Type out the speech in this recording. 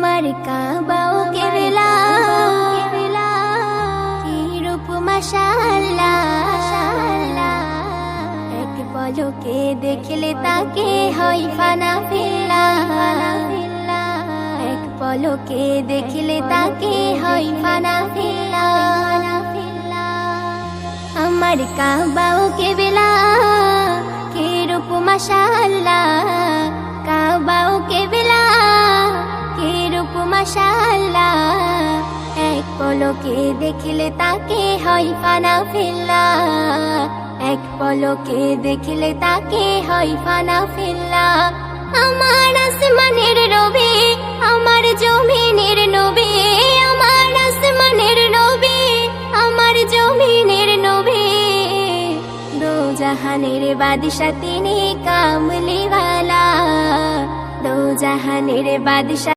আমার কাবাও কেবলা কি রূপ মাশাআল্লাহ, এক পলকে দেখলে তাকে হয় ফানা ফিল্লাহ, এক পলকে দেখলে তাকে হয় ফানা ফিল্লাহ। আমার কাবাও কেবলা কি রূপ মাশাআল্লাহ, কাবাও কেবলা কি রূপ মাশাআল্লাহ, এক পলকে দেখলে তাকে হয় ফানা ফিল্লাহ, এক পলকে দেখলে তাকে হয় ফানা ফিল্লাহ। আমার আসমানের নবী, আমার জমিনের নবী, আমার আসমানের নবী, আমার জমিনের নবী, দো জাহানের বাদশা তিনি কামলিওয়ালা, দো জাহানের বাদশা।